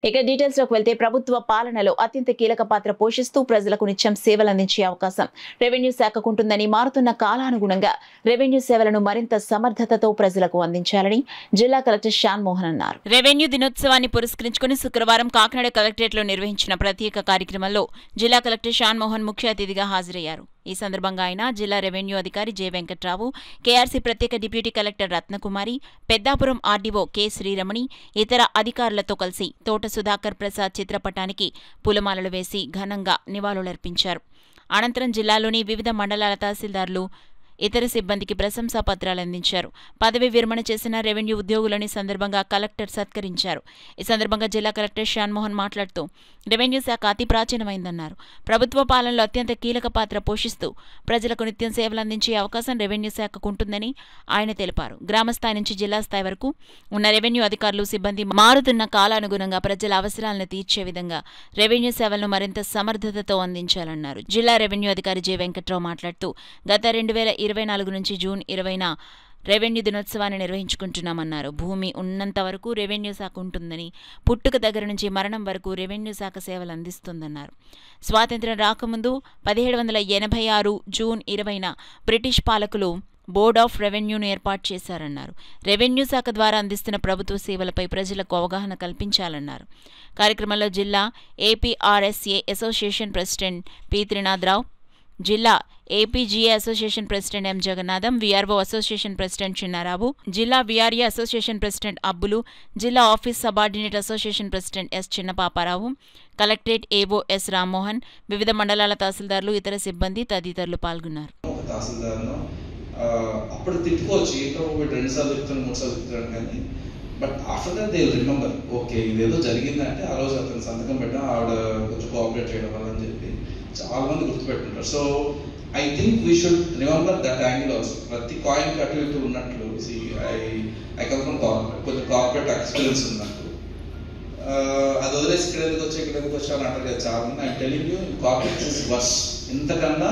ఇక డీటెయిల్స్ లోకి వెళ్తే ప్రభుత్వ పాలనలో అత్యంత కీలక పాత్ర పోషిస్తూ ప్రజలకు నిత్యం సేవలు అందించే అవకాశం రెవెన్యూ శాఖకు ఉంటుందని మారుతున్న కాలానుగుణంగా రెవెన్యూ సేవలను మరింత సమర్థతతో ప్రజలకు అందించాలని జిల్లా కలెక్టర్ శ్యామ్ మోహన్ అన్నారు. రెవెన్యూ దినోత్సవాన్ని పురస్కరించుకుని శుక్రవారం కాకినాడ కలెక్టరేట్ లో నిర్వహించిన ప్రత్యేక కార్యక్రమంలో జిల్లా కలెక్టర్ శ్యామ్ మోహన్ ముఖ్య అతిథిగా హాజరయ్యారు. ఈ సందర్భంగా ఆయన జిల్లా రెవెన్యూ అధికారి జె వెంకట్రావు, కేఆర్సీ ప్రత్యేక deputy collector Ratnakumari, Peddapuram RDO K Sriramani, ఇతర అధికారులతో కలిసి తోట సుధాకర్ ప్రసాద్ చిత్రపటానికి పూలమాలలు వేసి ఘనంగా నివాళులర్పించారు. అనంతరం జిల్లాలోని వివిధ మండలాల తహసీల్దార్లు, ఇతర సిబ్బందికి ప్రశంసా పత్రాలు అందించారు. పదవి విరమణ చేసిన రెవెన్యూ ఉద్యోగులని సందర్భంగా కలెక్టర్ సత్కరించారు. ఈ సందర్భంగా జిల్లా కలెక్టర్ శ్యామ్ మోహన్ మాట్లాడుతూ రెవెన్యూ శాఖ అతి ప్రాచీనమైందన్నారు. ప్రభుత్వ పాలనలో అత్యంత కీలక పాత్ర పోషిస్తూ ప్రజలకు నిత్యం సేవలు అందించే అవకాశం రెవెన్యూ శాఖకు ఉంటుందని ఆయన తెలిపారు. గ్రామస్థాయి నుంచి జిల్లా స్థాయి వరకు ఉన్న రెవెన్యూ అధికారులు, సిబ్బంది మారుతున్న కాలానుగుణంగా ప్రజల అవసరాలను తీర్చే విధంగా రెవెన్యూ సేవలను మరింత సమర్థతతో అందించాలన్నారు. జిల్లా రెవెన్యూ అధికారి జె వెంకట్రావు మాట్లాడుతూ గత 2024 నుంచి జూన్ 20న రెవెన్యూ దినోత్సవాన్ని నిర్వహించుకుంటున్నామన్నారు. భూమి ఉన్నంత వరకు రెవెన్యూ శాఖ ఉంటుందని, పుట్టుక దగ్గర నుంచి మరణం వరకు రెవెన్యూ శాఖ సేవలు అందిస్తుందన్నారు. స్వాతంత్ర్యం రాకముందు 1786 జూన్ 20న బ్రిటిష్ పాలకులు బోర్డ్ ఆఫ్ రెవెన్యూను ఏర్పాటు చేశారన్నారు. రెవెన్యూ శాఖ ద్వారా అందిస్తున్న ప్రభుత్వ సేవలపై ప్రజలకు అవగాహన కల్పించాలన్నారు. కార్యక్రమంలో జిల్లా APRSA association president P Trinatharao, జిల్లా APGA association president M Jagannatham, VRO association president Chinnarao, జిల్లా వీఆర్ఏ అసోసియేషన్ ప్రెసిడెంట్ అబ్బులు, జిల్లా office subordinate association president S Chinnapaparao, collectorate AO S Rammohan, వివిధ మండలాల తహసీల్దార్లు, ఇతర సిబ్బంది తదితరులు పాల్గొన్నారు. అప్పుడు తిట్టుకోవచ్చు, ఏంటో ఒకటి 2 సార్లు చెప్తాను 3 సార్లు చెప్తాను కానీ, but after that they will remember, okay ఇదేదో జరిగిందంటే ఆ రోజు అతను సంతకం పెట్టడం, ఆవిడ కొంచెం కోఆపరేట్ చేయడం వల్ల అని చెప్పి చాలా మంది గుర్తుపెట్టుంటారు. So I think we should remember that angle also. ప్రతి కాయిన్ అటు ఇటు ఉన్నట్లు ఐ కమ్ ఫ్రమ్ కార్పొరేట్, కొంచెం కార్పొరేట్ ఎక్స్పీరియన్స్ ఉన్నట్టు అది వదిలేసి ఇక్కడ ఎందుకు వచ్చా అని అంటారు కదా చాలా మంది. I telling you, corporate is worse. ఇంతకన్నా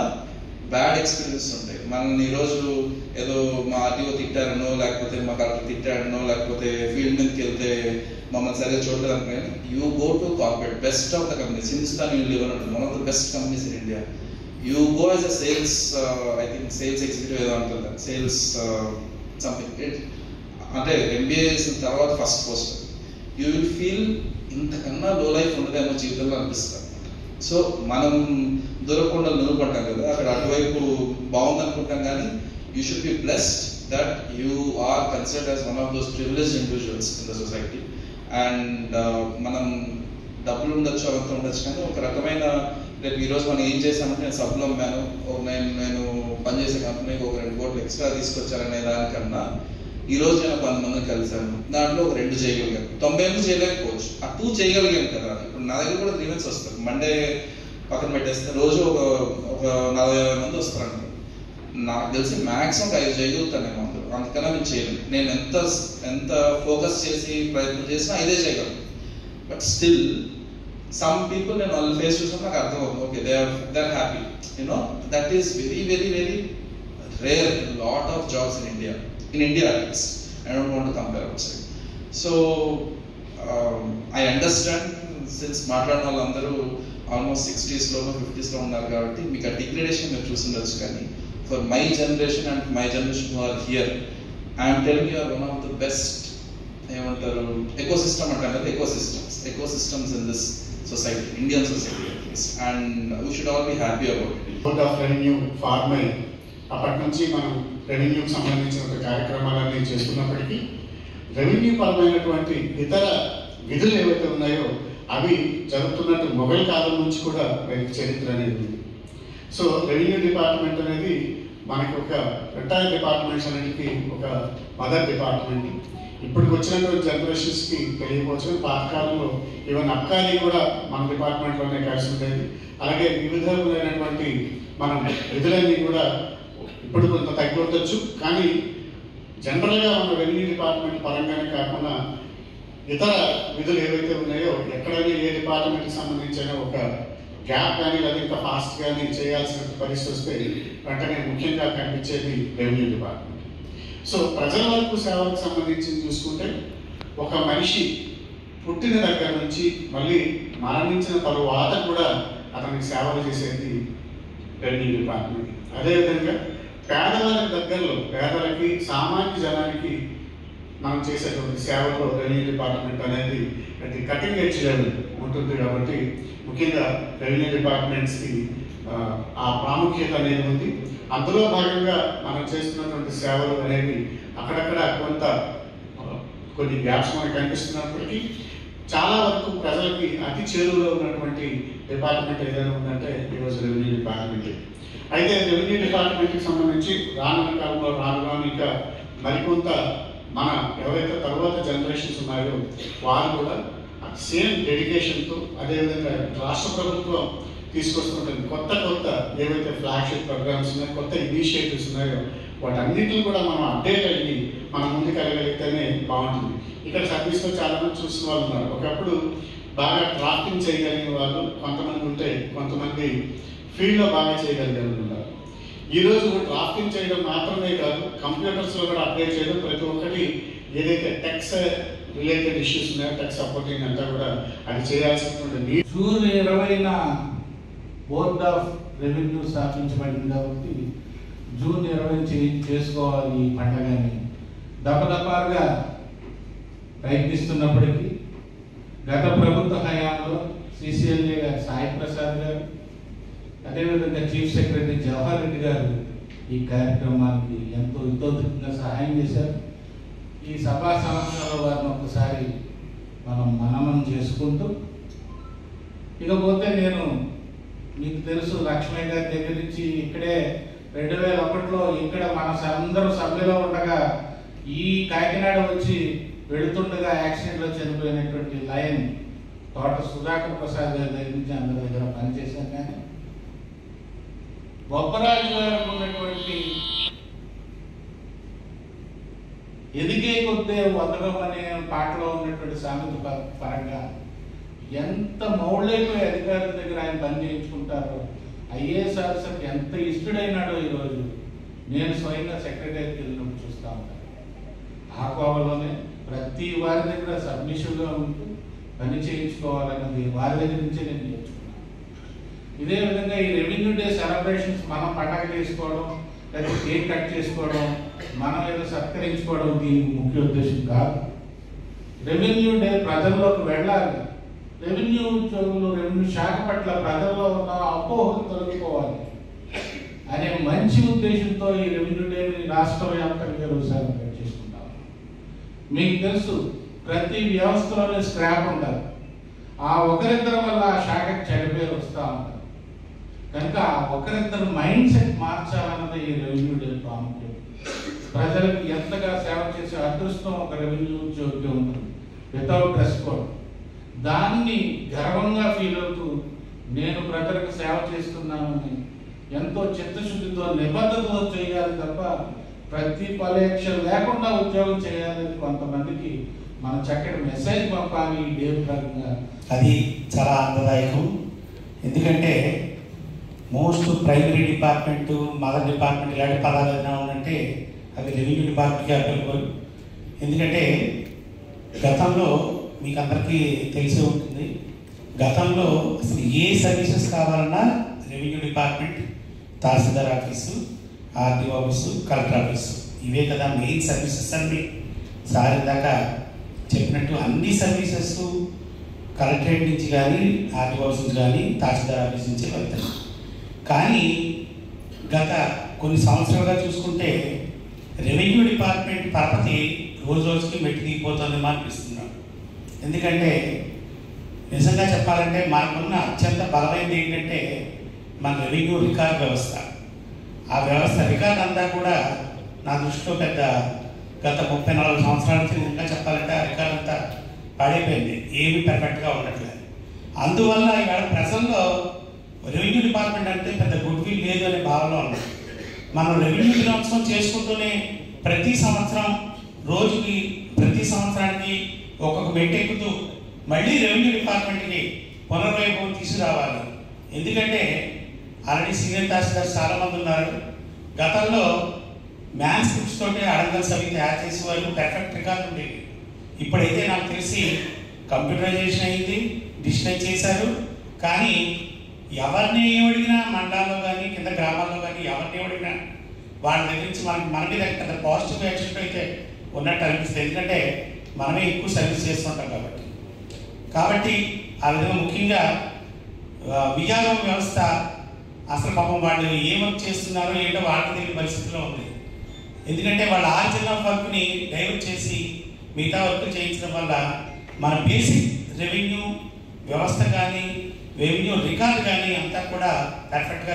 బ్యాడ్ ఎక్స్పీరియన్స్ ఉంటాయి. మనల్ని ఈరోజు ఏదో మా ఆర్టీఓ తిట్టారనో, లేకపోతే మా కలెక్టర్ తిట్టాడనో, లేకపోతే ఫీల్డ్ మీదకి వెళ్తే మమ్మల్ని సరిగ్గా చూడడానికి కానీ you go to corporate, best of the companies. Hindustan Unilever ఉంటుంది, one of the best companies in India. You go as a sales, I think sales executive ఏదో అంటుంది, సేల్స్ సంథింగ్, అంటే ఎంబీఏ చేసిన తర్వాత first post. You will feel ఇంతకన్నా low life ఉండదేమో జీవితంలో అనిపిస్తుంది. సో మనం దూరకుండా నిలబడ్డాం కదా, అక్కడ అటువైపు బాగుంది అనుకుంటాం కానీ you should be blessed that you are considered as one of those privileged individuals in the society. And మనం డబ్బులు ఉండొచ్చు, అవంతా ఉండొచ్చు, కానీ ఒక రకమైన రేపు ఈరోజు మనం ఏం చేసామంటే నేను సబ్బులు అమ్మాను, నేను పనిచేసే కంపెనీకి ఒక 2 కోట్లు ఎక్స్ట్రా తీసుకొచ్చారనే దానికన్నా ఈరోజు నేను 10 మందిని కలిసాను, దాంట్లో ఒక 2 చేయగలిగాను, 98 చేయలేకపోవచ్చు, ఆ 2 చేయగలిగాను కదా. ఇప్పుడు నా దగ్గర కూడా గ్రీవెన్స్ వస్తారు, మండే పక్కన పెట్టేస్తే రోజు ఒక 40-50 మంది వస్తారండి. నాకు తెలిసి మ్యాక్సిమం 5 చేయగలుగుతాను నేను, అందుకన్నా నేను చేయలేను. నేను ఎంత ఫోకస్ చేసి ప్రయత్నం చేసినా 5 చేయగలను. బట్ స్టిల్ సమ్ పీపుల్ నేను వాళ్ళ ఫేస్ చూసినా నాకు అర్థమవుతుంది, okay they are happy, you know. That is very very very rare lot of jobs in India at least. I don't want to compare outside. So I understand, since మాట్లాడిన వాళ్ళందరూ almost 60s లోనో 50s లో ఉన్నారు కాబట్టి మీకు ఆ degradation మీరు చూస్తుండొచ్చు. కానీ for my generation and my generation who are here, I'm telling you are one of the best, ఏమంటారు, ఎకోసిస్టమ్ అంటారు కదా, ecosystems in this society, Indian society at least, and we should all be happy about it. Board of revenue form అయ్యి అప్పటి నుంచి మనం రెవెన్యూకి సంబంధించిన కార్యక్రమాలన్నీ చేస్తున్నప్పటికీ రెవెన్యూ పరమైనటువంటి ఇతర విధులు ఏవైతే ఉన్నాయో అవి జరుగుతున్నట్టు మొఘల్ కాలం నుంచి కూడా చరిత్ర అనేది ఉంది. సో రెవెన్యూ డిపార్ట్మెంట్ అనేది మనకి ఒక రిటైర్డ్ డిపార్ట్మెంట్స్ అన్నిటికీ ఒక మదర్ డిపార్ట్మెంట్. ఇప్పటికి వచ్చినటువంటి జనరేషన్స్కి తెలియకపోవచ్చు, పాతకాలంలో ఈవెన్ అబ్కారీ కూడా మన డిపార్ట్మెంట్లోనే కలిసి ఉండేది. అలాగే వివిధమైనటువంటి మనం విధులన్నీ కూడా ఇప్పుడు కొంత తగ్గిపోవచ్చు, కానీ జనరల్గా మన రెవెన్యూ డిపార్ట్మెంట్ పరంగానే కాకుండా ఇతర విధులు ఏవైతే ఉన్నాయో ఎక్కడైనా ఏ డిపార్ట్మెంట్కి సంబంధించిన ఒక గ్యాప్ కానీ లేదా ఇంకా ఫాస్ట్ కానీ చేయాల్సిన పరిస్థితి వస్తే వెంటనే ముఖ్యంగా కనిపించేది రెవెన్యూ డిపార్ట్మెంట్. సో ప్రజల వరకు సేవలకు సంబంధించి చూసుకుంటే ఒక మనిషి పుట్టిన దగ్గర నుంచి మళ్ళీ మరణించిన తరువాత కూడా అతనికి సేవలు చేసేది రెవెన్యూ డిపార్ట్మెంట్. అదేవిధంగా పేదవాళ్ళకి దగ్గరలో పేదలకి సామాన్య జనానికి మనం చేసేటువంటి సేవల్లో రెవెన్యూ డిపార్ట్మెంట్ అనేది అది కటింగ్ ఎడ్జ్ లెవెల్ ఉంటుంది. కాబట్టి ముఖ్యంగా రెవెన్యూ డిపార్ట్మెంట్స్కి ఆ ప్రాముఖ్యత అనేది ఉంది. అందులో భాగంగా మనం చేస్తున్నటువంటి సేవలు అనేవి అక్కడక్కడ కొన్ని గ్యాప్స్ మనకు కనిపిస్తున్నప్పటికీ చాలా వరకు ప్రజలకి అతి చేరువలో ఉన్నటువంటి డిపార్ట్మెంట్ ఏదైనా ఉందంటే ఈరోజు రెవెన్యూ డిపార్ట్మెంట్. అయితే రెవెన్యూ డిపార్ట్మెంట్కి సంబంధించి రానున్న కాలంలో రాను ఇంకా మరికొంత మన ఎవరైతే తర్వాత జనరేషన్స్ ఉన్నాయో వారు కూడా సేమ్ డెడికేషన్తో, అదేవిధంగా రాష్ట్ర ప్రభుత్వం తీసుకొస్తున్నటువంటి కొత్త ఏవైతే ఫ్లాగ్షిప్ ప్రోగ్రామ్స్ ఉన్నాయో, కొత్త ఇనిషియేటివ్స్ ఉన్నాయో వాటన్నిటిని కూడా మనం అప్డేట్ అయ్యి మనం ముందుకు వెళ్ళగలిగితేనే బాగుంటుంది. ఇక్కడ సర్వీస్లో చాలామంది చూసిన వాళ్ళు ఉన్నారు. ఒకప్పుడు బాగా డ్రాఫ్టింగ్ చేయగలిగిన వాళ్ళు కొంతమంది ఉంటే, కొంతమంది ఫీల్డ్లో బాగా చేయగలిగిన ఉన్నారు. ఈరోజు డ్రాఫ్టింగ్ చేయడం మాత్రమే కాదు, కంప్యూటర్స్లో కూడా అప్డేట్ చేయడం, ప్రతి ఒక్కటి ఏదైతే టెక్స్ రిలేటెడ్ ఇష్యూస్ ఉన్నాయో టెక్స్ సపోర్టింగ్ అంతా కూడా అది చేయాల్సినటువంటి జూన్ 20న బోర్డ్ ఆఫ్ రెవెన్యూ స్థాపించబడింది. కాబట్టి జూన్ 20 చేసుకోవాలి ఈ పండుగని దపదపాలుగా ప్రయత్నిస్తున్నప్పటికీ గత ప్రభుత్వ హయాంలో సిసిఎల్ఏ గారు సాయి ప్రసాద్ గారు, అదేవిధంగా చీఫ్ సెక్రటరీ జవహర్ రెడ్డి గారు ఈ కార్యక్రమానికి ఎంతో హితోధికంగా సహాయం చేశారు. ఈ సభా సంవత్సరాల వారిని ఒకసారి మననం చేసుకుంటూ, ఇకపోతే నేను మీకు తెలుసు లక్ష్మయ్య గారి దగ్గర నుంచి ఇక్కడే 2001లో ఇక్కడ మన అందరూ సభ్యులో ఉండగా ఈ కాకినాడ వచ్చి వెళుతుండగా యాక్సిడెంట్లో చనిపోయినటువంటి లయన్ తోట సుధాకర్ ప్రసాద్ గారి దగ్గర నుంచి అందరి దగ్గర పనిచేశాను. కానీ బొప్పరాజు గారికి ఉన్నటువంటి ఎదిగే కొద్దే వదలం అనే పాటలో ఉన్నటువంటి సామెత పరంగా ఎంత మౌళ్ళైపోయి అధికారుల దగ్గర ఆయన పని చేయించుకుంటారో, ఐఏఎస్ ఆఫీసర్కి ఎంత ఇష్టడైనాడో ఈరోజు నేను స్వయంగా సెక్రటరీకి వెళ్ళినప్పుడు చూస్తూ ఉంటాను. ఆ కోవలోనే ప్రతి వారి దగ్గర సబ్మిషన్గా ఉంటూ పని చేయించుకోవాలన్నది వారి దగ్గర నుంచే నేను నేర్చుకున్నాను. ఇదే విధంగా ఈ రెవెన్యూ డే సెలబ్రేషన్స్ మనం పండగ చేసుకోవడం, లేదా కేక్ కట్ చేసుకోవడం, మనం ఏదో సత్కరించుకోవడం దీనికి ముఖ్య ఉద్దేశం కాదు. రెవెన్యూ డే ప్రజల్లోకి వెళ్ళాలి. రెవెన్యూ శాఖ పట్ల ప్రజల్లో ఉన్న అపోహలు తొలగిపోవాలి అనే మంచి ఉద్దేశంతో ఈ రెవెన్యూ డేని రాష్ట్ర వ్యాప్తంగా సెలబ్రేట్ చేసుకుంటాం. మీకు తెలుసు ప్రతి వ్యవస్థలోనే స్క్రాప్ ఉంటుంది. ఆ ఒకరిద్దరి వల్ల ఆ శాఖకి చెడ్డ వస్తూ ఉంటుంది. కనుక ఆ ఒకరిద్దరు మైండ్ సెట్ మార్చాలన్నది ఈ రెవెన్యూ డే ప్రాముఖ్యం. ప్రజలకు ఎంతగా సేవ చేసే అదృష్టం ఒక రెవెన్యూ ఉద్యోగి ఉంటుంది వితౌట్ డ్రెస్ కోడ్. దాన్ని గర్వంగా ఫీల్ అవుతూ నేను ప్రజలకు సేవ చేస్తున్నానని ఎంతో చిత్తశుద్ధితో నిబద్ధతతో చేయాలి తప్ప ప్రతి పరీక్ష లేకుండా ఉద్యోగం చేయాలని కొంతమందికి మనం చక్కటి మెసేజ్ పంపాలి ఈ డే ప్రకారంగా. అది చాలా ఆనందదాయకం. ఎందుకంటే most primary department, mother department ఇలాంటి పదాలు ఏదైనా ఉందంటే అవి రెవెన్యూ డిపార్ట్మెంట్కి అప్లికబుల్. ఎందుకంటే గతంలో మీకు అందరికీ తెలిసే ఉంటుంది, గతంలో అసలు ఏ సర్వీసెస్ కావాలన్నా revenue department, tahsildar office, RDO office, collector office, ఇవే కదా మెయిన్ సర్వీసెస్ అండి. సార్ దాకా చెప్పినట్టు అన్ని సర్వీసెస్ కలెక్టరేట్ నుంచి కానీ, ఆర్డీఓ ఆఫీస్ నుంచి కానీ, తహసీల్దార్ ఆఫీస్ నుంచి వెళ్తాయి. కానీ గత కొన్ని సంవత్సరాలుగా చూసుకుంటే రెవెన్యూ డిపార్ట్మెంట్ పరపతి రోజు రోజుకి మెట్టి దిగిపోతుందని అనిపిస్తున్నాం. ఎందుకంటే నిజంగా చెప్పాలంటే మనకున్న అత్యంత బలమైనది ఏంటంటే మన రెవెన్యూ రికార్డ్ వ్యవస్థ. ఆ వ్యవస్థ రికార్డ్ అంతా కూడా నా దృష్టిలో పెద్ద గత 30-40 సంవత్సరాల నుంచి నిజంగా చెప్పాలంటే ఆ రికార్డ్ అంతా పడిపోయింది, ఏమీ పర్ఫెక్ట్గా ఉండట్లేదు. అందువల్ల ఇవాళ ప్రజల్లో రెవెన్యూ డిపార్ట్మెంట్ అంటే పెద్ద గుడ్ విల్ లేదు అనే భావనలో ఉంది. మనం రెవెన్యూ దినోత్సవం చేసుకుంటూనే ప్రతి సంవత్సరం రోజుకి ప్రతి సంవత్సరానికి ఒక్కొక్క మెట్టు ఎక్కుతూ మళ్ళీ రెవెన్యూ డిపార్ట్మెంట్కి పునర్వైభవం తీసుకురావాలి. ఎందుకంటే ఆల్రెడీ సీనియర్ తహసీల్దార్ చాలామంది ఉన్నారు. గతంలో మ్యాథ్స్ బుక్స్ తోటి అడంగల్స్ అవి తయారు చేసేవారు, పెర్ఫెక్ట్ రికార్డు ఉండేవి. ఇప్పుడైతే నాకు తెలిసి కంప్యూటరైజేషన్ అయింది, డిజిటలైజ్ చేశారు. కానీ ఎవరిని అడిగినా మండలాల్లో కానీ కింద గ్రామాల్లో కానీ ఎవరిని అడిగినా వాళ్ళ దగ్గర నుంచి మన మీద పెద్ద పాజిటివ్ యాక్షన్ అయితే ఉన్నట్టు అనిపిస్తుంది. ఎందుకంటే మనమే ఎక్కువ సర్వీస్ చేస్తుంటాం కాబట్టి ఆ విధంగా ముఖ్యంగా విఆర్ఓ వ్యవస్థ అసలు పాపం వాళ్ళు ఏం వర్క్ చేస్తున్నారో ఏంటో వాళ్ళకి తెలియని పరిస్థితిలో ఉంది. ఎందుకంటే వాళ్ళ ఆర్జిన్ ఆఫ్ వర్క్ని డైవర్ట్ చేసి మిగతా వర్క్ చేయించడం వల్ల మన బేసిక్ రెవెన్యూ వ్యవస్థ కానీ రెవెన్యూ రికార్డు కానీ అంతా కూడా పర్ఫెక్ట్గా